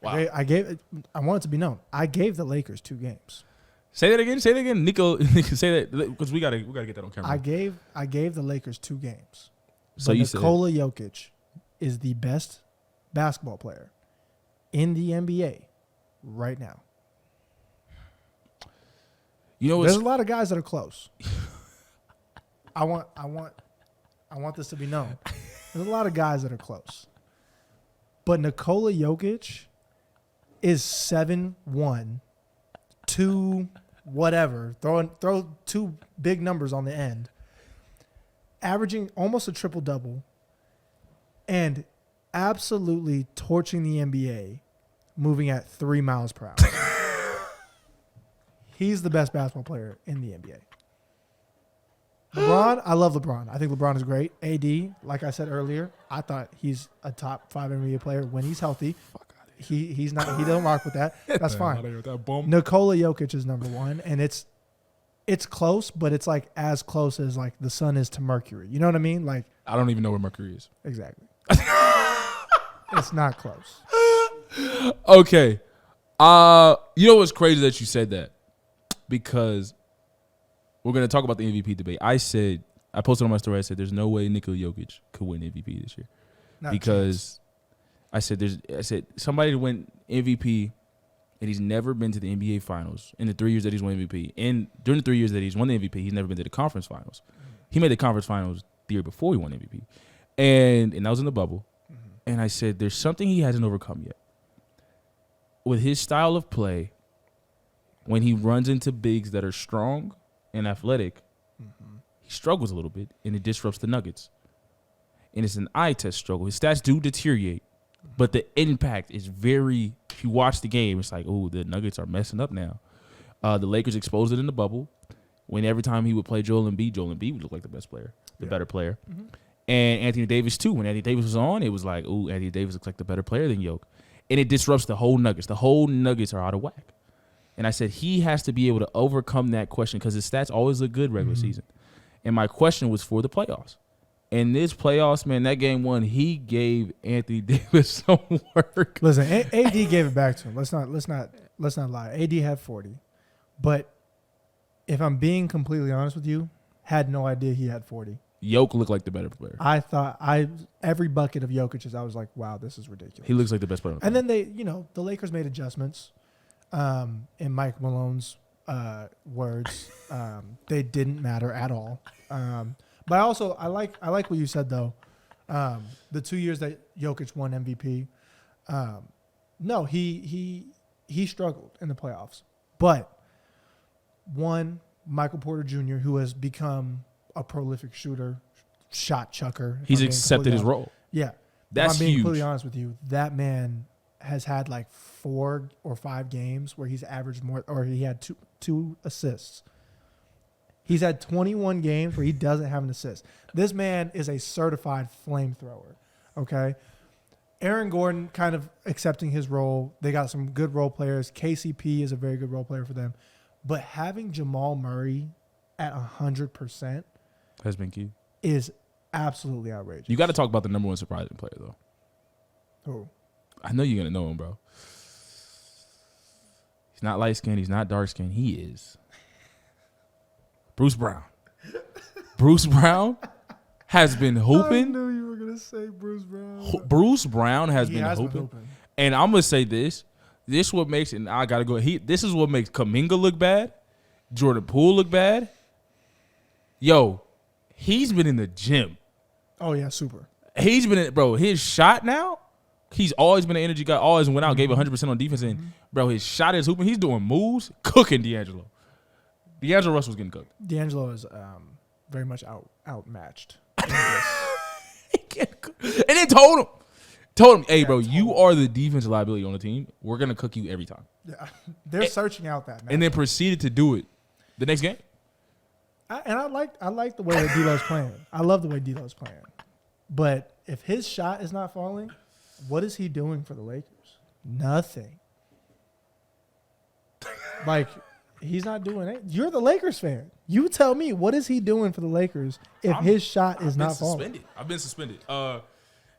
Wow. I want it to be known. I gave the Lakers 2 games. Say that again. Nico, say that because we gotta get that on camera. I gave the Lakers 2 games. So but you Nikola Jokic is the best basketball player in the NBA right now. You know, there's a lot of guys that are close. I want this to be known. There's a lot of guys that are close. But Nikola Jokic is 7'1", 2 whatever. Throw 2 big numbers on the end. Averaging almost a triple-double and absolutely torching the NBA, moving at 3 miles per hour. He's the best basketball player in the NBA. LeBron, I love LeBron. I think LeBron is great. AD, like I said earlier, I thought he's a top 5 NBA player when he's healthy. He's not. He doesn't rock with that. That's fine. Nikola Jokic is number 1, and it's close, but it's like as close as like the sun is to Mercury. You know what I mean? Like I don't even know where Mercury is. Exactly. It's not close. Okay. You know what's crazy that you said that? Because we're going to talk about the MVP debate. I posted on my story, I said there's no way Nikola Jokic could win MVP this year. Because I said somebody went MVP and he's never been to the NBA Finals in the 3 years that he's won MVP. And during the 3 years that he's won the MVP, he's never been to the Conference Finals. He made the Conference Finals the year before he won MVP. And that was in the bubble. Mm-hmm. And I said there's something he hasn't overcome yet. With his style of play, when he runs into bigs that are strong and athletic, he struggles a little bit, and it disrupts the Nuggets. And it's an eye test struggle. His stats do deteriorate, but the impact is very, if you watch the game, it's like, oh, the Nuggets are messing up now. The Lakers exposed it in the bubble. When every time he would play Joel Embiid would look like the best player, the better player. Mm-hmm. And Anthony Davis, too. When Anthony Davis was on, it was like, oh, Anthony Davis looks like the better player than Jokic. And it disrupts the whole Nuggets. The whole Nuggets are out of whack. And I said he has to be able to overcome that question because his stats always look good regular season. And my question was for the playoffs. And this playoffs, man, that game 1, he gave Anthony Davis some work. Listen, AD gave it back to him. Let's not lie. AD had 40, but if I'm being completely honest with you, had no idea he had 40. Jokic looked like the better player. I thought every bucket of Jokic's, I was like, wow, this is ridiculous. He looks like the best player. And then the Lakers made adjustments. In Mike Malone's words, they didn't matter at all. But I like what you said though. The 2 years that Jokic won MVP, no, he struggled in the playoffs. But one, Michael Porter Jr., who has become a prolific shooter, shot chucker. He's accepted his role. Yeah, that's I'm being huge. completely honest with you. That man has had like 4 or 5 games where he's averaged more, or he had two assists. He's had 21 games where he doesn't have an assist. This man is a certified flamethrower, okay? Aaron Gordon kind of accepting his role. They got some good role players. KCP is a very good role player for them. But having Jamal Murray at 100% has been key. Is absolutely outrageous. You got to talk about the number 1 surprising player, though. Who? I know you're going to know him, bro. He's not light-skinned. He's not dark-skinned. He is Bruce Brown. Bruce Brown has been hooping. I knew you were going to say Bruce Brown. Bruce Brown has been hooping. And I'm going to say this. This is what makes, and I got to go, this is what makes Kuminga look bad, Jordan Poole look bad. Yo, he's been in the gym. Oh, yeah, super. He's been in, bro, his shot now, he's always been an energy guy, always went out, gave 100% on defense, and, bro, his shot is hooping. He's doing moves, cooking D'Angelo. D'Angelo Russell's getting cooked. D'Angelo is very much outmatched. And then told him, hey, bro, you are the defensive liability on the team. We're going to cook you every time. Yeah, they're searching out that match. And then proceeded to do it the next game. I like the way that D'Lo's playing. I love the way D'Lo's playing. But if his shot is not falling, what is he doing for the Lakers? Nothing. Like, he's not doing it. You're the Lakers fan. You tell me, what is he doing for the Lakers if his shot is not falling? I've been suspended.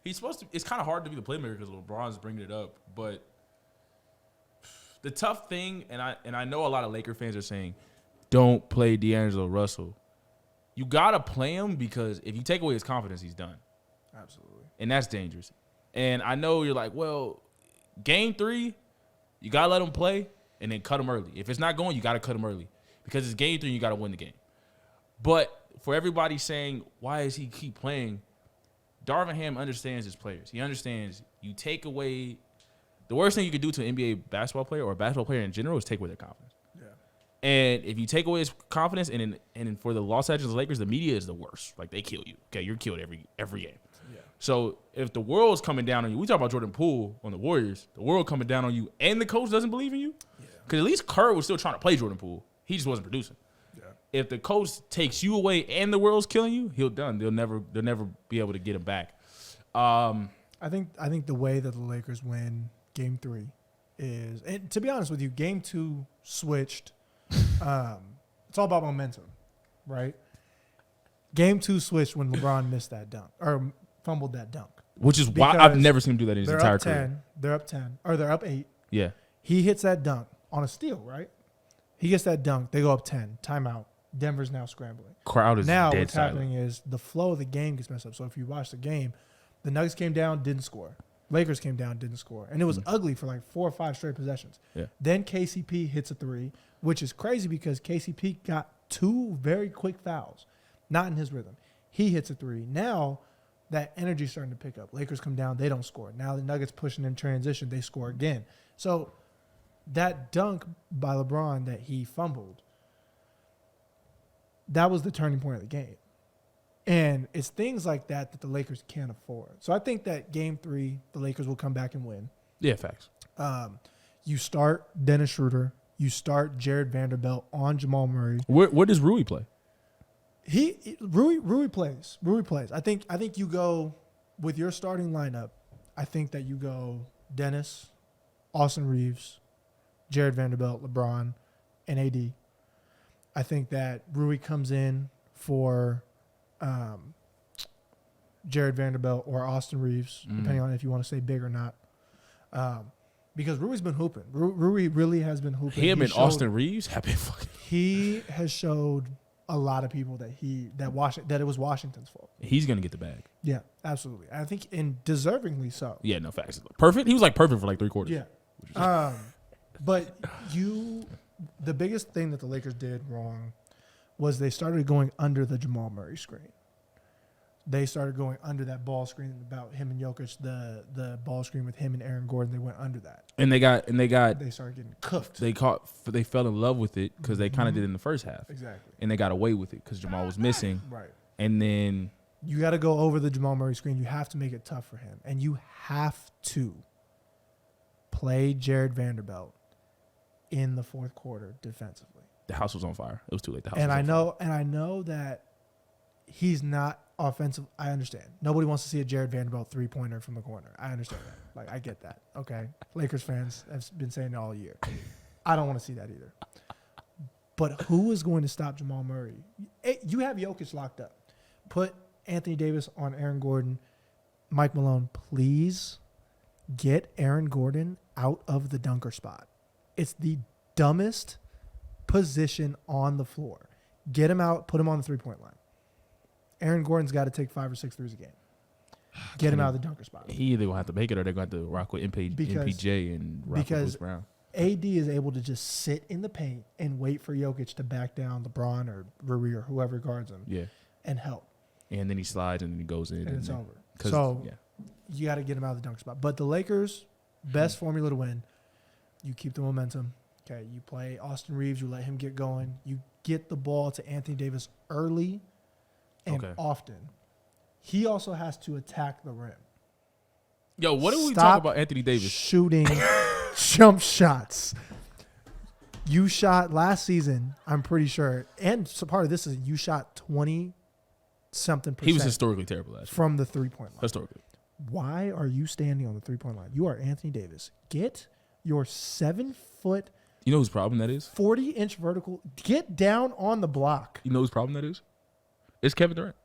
He's supposed to. It's kind of hard to be the playmaker because LeBron's bringing it up, but The tough thing, and I know a lot of Laker fans are saying, don't play D'Angelo Russell. You got to play him because if you take away his confidence, he's done. Absolutely. And that's dangerous. And I know you're like, well, game 3, you got to let him play and then cut him early. If it's not going, you got to cut him early because it's game 3 and you got to win the game. But for everybody saying, why does he keep playing? Darvin Ham understands his players. He understands you take away – the worst thing you could do to an NBA basketball player or a basketball player in general is take away their confidence. Yeah. And if you take away his confidence, and for the Los Angeles Lakers, the media is the worst. Like, they kill you. Okay, you're killed every game. Yeah. So if the world's coming down on you – we talk about Jordan Poole on the Warriors. The world coming down on you and the coach doesn't believe in you? Because at least Kerr was still trying to play Jordan Poole. He just wasn't producing. If the coach takes you away and the world's killing you, he'll done. They'll never be able to get him back. I think the way that the Lakers win Game 3 is, and to be honest with you, Game 2 switched. It's all about momentum, right? Game 2 switched when LeBron missed that dunk or fumbled that dunk, which is why I've never seen him do that in his entire career. They're up 10, or they're up 8. Yeah, he hits that dunk on a steal, right? He gets that dunk. They go up 10. Timeout. Denver's now scrambling. Crowd is now dead what's silent. happening is the flow of the game gets messed up. So if you watch the game, the Nuggets came down, didn't score. Lakers came down, didn't score. And it was ugly for like 4 or 5 straight possessions. Yeah. Then KCP hits a 3, which is crazy because KCP got 2 very quick fouls, not in his rhythm. He hits a 3. Now that energy's starting to pick up. Lakers come down, they don't score. Now the Nuggets pushing in transition, they score again. So that dunk by LeBron that he fumbled, that was the turning point of the game. And it's things like that that the Lakers can't afford. So I think that Game 3, the Lakers will come back and win. Yeah, facts. You start Dennis Schroeder. You start Jared Vanderbilt on Jamal Murray. Where does Rui play? Rui plays. Rui plays. I think you go with your starting lineup. I think that you go Dennis, Austin Reeves, Jared Vanderbilt, LeBron, and AD. I think that Rui comes in for Jared Vanderbilt or Austin Reeves, depending on if you want to say big or not. Because Rui's been hooping. Rui really has been hooping. Him and Austin Reeves have been fucking. He has showed a lot of people that it was Washington's fault. He's gonna get the bag. Yeah, absolutely. I think, and deservingly so. Yeah, no facts. Perfect. He was like perfect for like 3 quarters. Yeah. But the biggest thing that the Lakers did wrong was they started going under the Jamal Murray screen. They started going under that ball screen about him and Jokic, the ball screen with him and Aaron Gordon. They went under that. And they started getting cooked. They fell in love with it because they kind of did in the first half. Exactly. And they got away with it because Jamal was missing. Right. And then you got to go over the Jamal Murray screen. You have to make it tough for him. And you have to play Jared Vanderbilt in the fourth quarter defensively. The house was on fire. It was too late. I know that he's not offensive. I understand. Nobody wants to see a Jared Vanderbilt 3-pointer from the corner. I understand that. Like, I get that. Okay. Lakers fans have been saying it all year. I don't want to see that either. But who is going to stop Jamal Murray? You have Jokic locked up. Put Anthony Davis on Aaron Gordon. Mike Malone, please get Aaron Gordon out of the dunker spot. It's the dumbest position on the floor. Get him out, put him on the 3-point line. Aaron Gordon's got to take 5 or 6 threes a game. Get him out of the dunker spot. He either going to have to make it or they're going to have to rock with MPJ and rock with Bruce Brown. AD is able to just sit in the paint and wait for Jokic to back down LeBron or Rui or whoever guards him and help. And then he slides and then he goes in. And it's over. So you got to get him out of the dunker spot. But the Lakers' best formula to win, you keep the momentum. Okay, you play Austin Reeves. You let him get going. You get the ball to Anthony Davis early and often. He also has to attack the rim. Yo, what do we talk about Anthony Davis? Shooting jump shots. You shot last season, I'm pretty sure, and so part of this is you shot 20-something%. He was historically terrible last year. From the 3-point line. Historically. Why are you standing on the 3-point line? You are Anthony Davis. Get your 7-foot. You know whose problem that is? 40-inch vertical. Get down on the block. You know whose problem that is? It's Kevin Durant.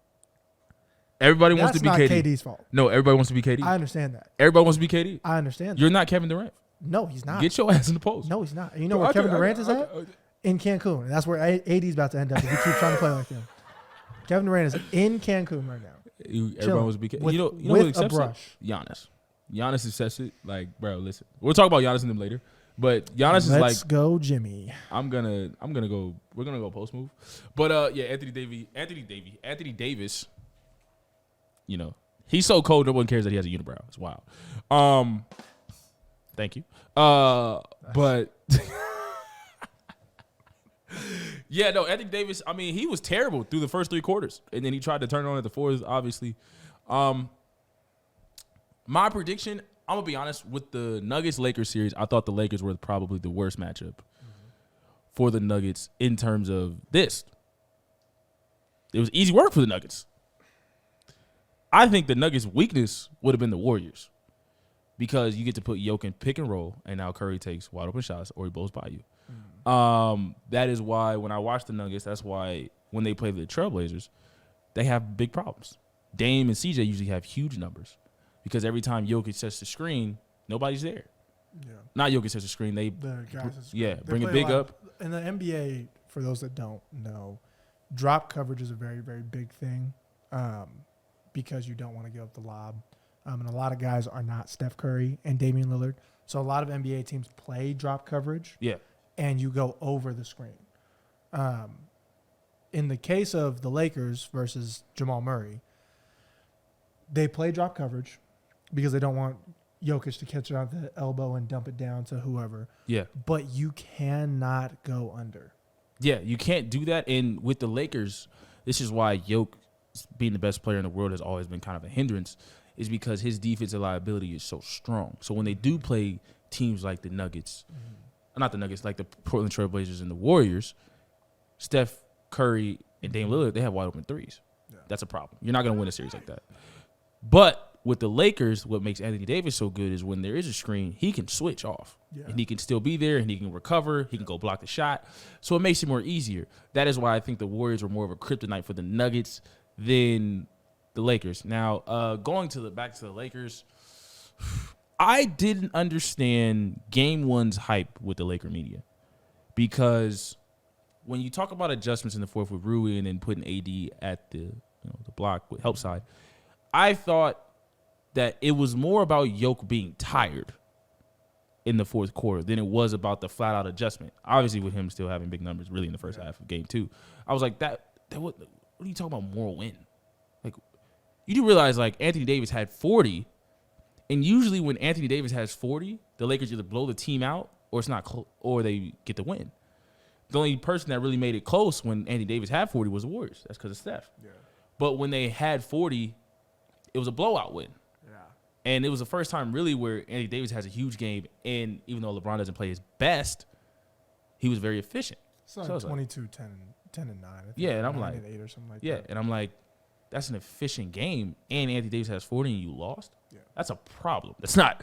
Everybody wants to be KD. That's not KD's fault. No, everybody wants to be KD. I understand that. Everybody wants to be KD. I understand that. You're not Kevin Durant. No, he's not. Get your ass in the post. No, he's not. You know where Kevin Durant is at? In Cancun. And that's where AD's about to end up if he keeps trying to play like him. Kevin Durant is in Cancun right now. Everyone was with, you know with who accepts a brush. it? Giannis accepts it. Like, bro, listen. We'll talk about Giannis and them later. But Giannis is like, let's go, Jimmy. I'm gonna go. We're gonna go post move. But yeah, Anthony Davis. You know, he's so cold. No one cares that he has a unibrow. It's wild. Thank you. But yeah, no, Anthony Davis. I mean, he was terrible through the first 3 quarters, and then he tried to turn on at the fourth. Obviously, my prediction. I'm gonna be honest with the Nuggets-Lakers series. I thought the Lakers were probably the worst matchup for the Nuggets in terms of this. It was easy work for the Nuggets. I think the Nuggets' weakness would have been the Warriors because you get to put Jokic in pick and roll, and now Curry takes wide open shots or he blows by you. That is why when I watch the Nuggets, that's why when they play the Trailblazers, they have big problems. Dame and CJ usually have huge numbers. Because every time Jokic sets the screen, nobody's there. Yeah. Not Jokic sets the screen. The guys bring it big up. In the NBA, for those that don't know, drop coverage is a very, very big thing because you don't want to give up the lob. And a lot of guys are not Steph Curry and Damian Lillard. So a lot of NBA teams play drop coverage. Yeah. And you go over the screen. In the case of the Lakers versus Jamal Murray, they play drop coverage because they don't want Jokic to catch it out the elbow and dump it down to whoever. Yeah. But you cannot go under. Yeah, you can't do that. And with the Lakers, this is why Jokic being the best player in the world has always been kind of a hindrance, is because his defensive liability is so strong. So when they do play teams like the Nuggets, not the Nuggets, like the Portland Trailblazers and the Warriors, Steph Curry and Dame Lillard, they have wide open threes. Yeah. That's a problem. You're not going to win a series like that. But with the Lakers, what makes Anthony Davis so good is when there is a screen, he can switch off. Yeah. And he can still be there, and he can recover. He can go block the shot. So it makes it more easier. That is why I think the Warriors were more of a kryptonite for the Nuggets than the Lakers. Now, going back to the Lakers, I didn't understand Game 1's hype with the Laker media because when you talk about adjustments in the fourth with Rui and then putting AD at the block with help side, I thought that it was more about Jokic being tired in the fourth quarter than it was about the flat-out adjustment. Obviously, with him still having big numbers really in the first half of Game 2. I was like, what are you talking about moral win? Like, you do realize, like, Anthony Davis had 40, and usually when Anthony Davis has 40, the Lakers either blow the team out or it's not or they get the win. The only person that really made it close when Anthony Davis had 40 was the Warriors. That's because of Steph. Yeah. But when they had 40, it was a blowout win. Yeah. And it was the first time really where Anthony Davis has a huge game, and even though LeBron doesn't play his best, he was very efficient. So like 22, 10 and 9. Yeah, and I'm like, 8 or something like yeah, that. and I'm like, that's an efficient game, and Anthony Davis has 40 and you lost? Yeah. That's a problem. It's not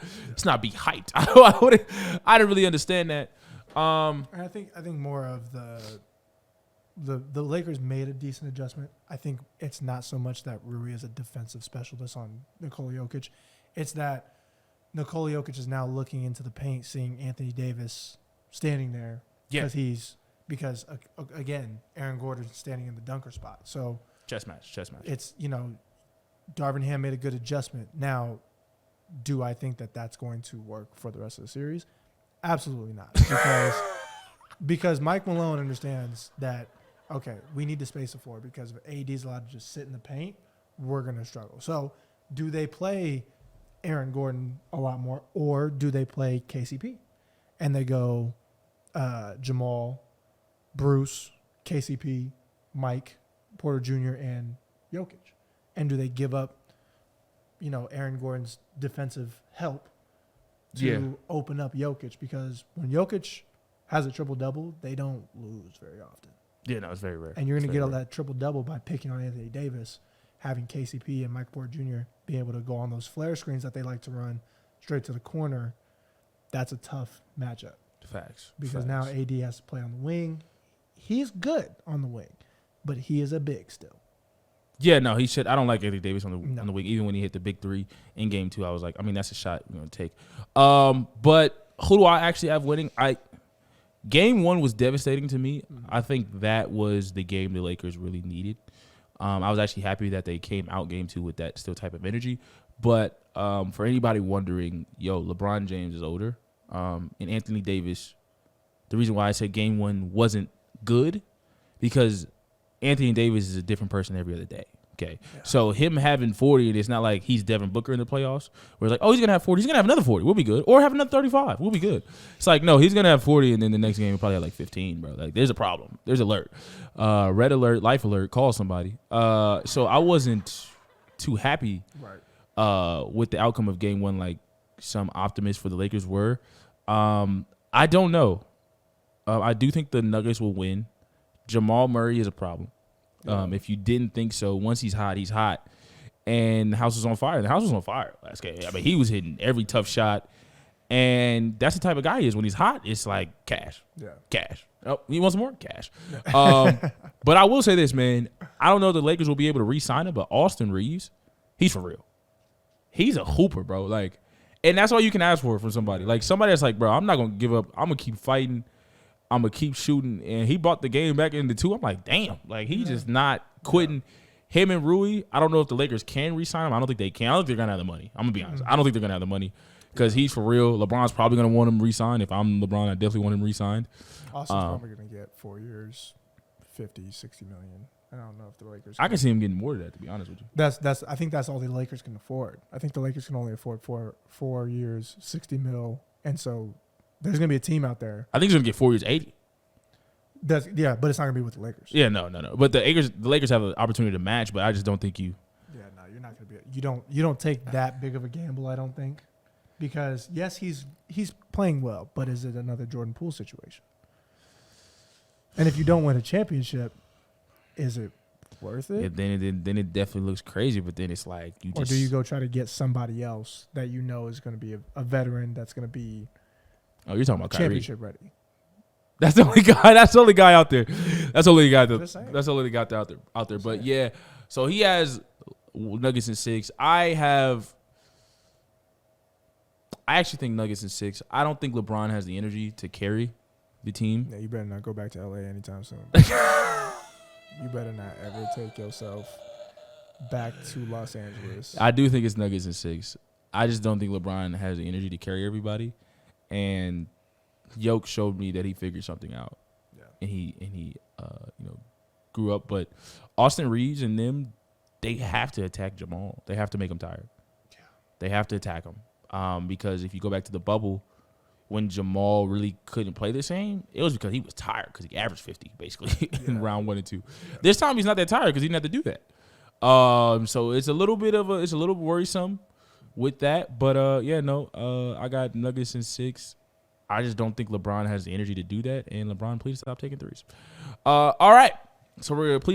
be hyped. I didn't really understand that. And I think more of the Lakers made a decent adjustment. I think it's not so much that Rui is a defensive specialist on Nikola Jokic. It's that Nikola Jokic is now looking into the paint, seeing Anthony Davis standing there because again, Aaron Gordon's standing in the dunker spot. So chess match. It's, Darvin Ham made a good adjustment. Now, do I think that that's going to work for the rest of the series? Absolutely not. Because Mike Malone understands that, okay, we need to space the floor because if AD's allowed to just sit in the paint, we're going to struggle. So do they play Aaron Gordon a lot more, or do they play KCP? And they go Jamal, Bruce, KCP, Mike, Porter Jr., and Jokic. And do they give up, Aaron Gordon's defensive help to open up Jokic? Because when Jokic has a triple-double, they don't lose very often. Yeah, no, it's very rare. And you're going to get all that triple-double by picking on Anthony Davis, having KCP and Mike Porter Jr. be able to go on those flare screens that they like to run straight to the corner. That's a tough matchup. Facts. Because now AD has to play on the wing. He's good on the wing, but he is a big still. Yeah, no, he should. I don't like Anthony Davis on the wing. Even when he hit the big three in Game 2, I was like, that's a shot you're going to take. But Who do I actually have winning? Game 1 was devastating to me. I think that was the game the Lakers really needed. I was actually happy that they came out Game 2 with that still type of energy. But for anybody wondering, LeBron James is older. And Anthony Davis, the reason why I said Game 1 wasn't good, because Anthony Davis is a different person every other day. Okay. Yeah. So him having 40, and it's not like he's Devin Booker in the playoffs, where it's like, oh, he's going to have 40. He's going to have another 40. We'll be good. Or have another 35. We'll be good. It's like, no, he's going to have 40, and then the next game he'll probably have like 15, bro. Like, there's a problem. There's alert. Red alert, life alert, call somebody. So I wasn't too happy with the outcome of Game 1 like some optimists for the Lakers were. I don't know. I do think the Nuggets will win. Jamal Murray is a problem. If you didn't think so, once he's hot, he's hot. And the house was on fire. The house was on fire last game. I mean, he was hitting every tough shot. And that's the type of guy he is. When he's hot, it's like cash. Yeah. Cash. Oh, he wants more? Cash. But I will say this, man. I don't know if the Lakers will be able to re-sign him, but Austin Reeves, he's for real. He's a hooper, bro. Like, and that's all you can ask for from somebody. Like, somebody that's like, bro, I'm not going to give up. I'm going to keep fighting. I'm going to keep shooting. And he brought the game back into 2. I'm like, damn. Like, he's just not quitting. Him and Rui, I don't know if the Lakers can re-sign him. I don't think they can. I don't think they're going to have the money. I'm going to be honest. I don't think they're going to have the money because he's for real. LeBron's probably going to want him re-signed. If I'm LeBron, I definitely want him re-signed. Austin's probably going to get 4 years, 50, 60 million. I don't know if the Lakers I can see him getting more than that, to be honest with you. I think that's all the Lakers can afford. I think the Lakers can only afford 4 years, 60 mil. And so there's going to be a team out there. I think he's going to get 4 years, 80. But it's not gonna be with the Lakers. Yeah, no. But the Lakers have an opportunity to match, but I just don't think you. Yeah, no, you're not gonna be. You don't take that big of a gamble. I don't think, because yes, he's playing well, but is it another Jordan Poole situation? And if you don't win a championship, is it worth it? Yeah, then it definitely looks crazy. But then it's like you. Or do you go try to get somebody else that you know is going to be a veteran that's going to be? Oh, you're talking about Kyrie. Championship ready. That's the only guy. That's the only guy out there. That's the only guy. That's the only guy out there. But yeah, so he has Nuggets in 6. I actually think Nuggets in 6. I don't think LeBron has the energy to carry the team. Yeah, you better not go back to LA anytime soon. You better not ever take yourself back to Los Angeles. I do think it's Nuggets in 6. I just don't think LeBron has the energy to carry everybody, and Yoke showed me that he figured something out, and he grew up. But Austin Reeves and them, they have to attack Jamal. They have to make him tired. Yeah. They have to attack him because if you go back to the bubble, when Jamal really couldn't play the same, it was because he was tired because he averaged 50 basically in round 1 and 2. Yeah. This time he's not that tired because he didn't have to do that. So it's a little worrisome with that. But I got Nuggets in 6. I just don't think LeBron has the energy to do that. And LeBron, please stop taking threes. All right. So we're going to please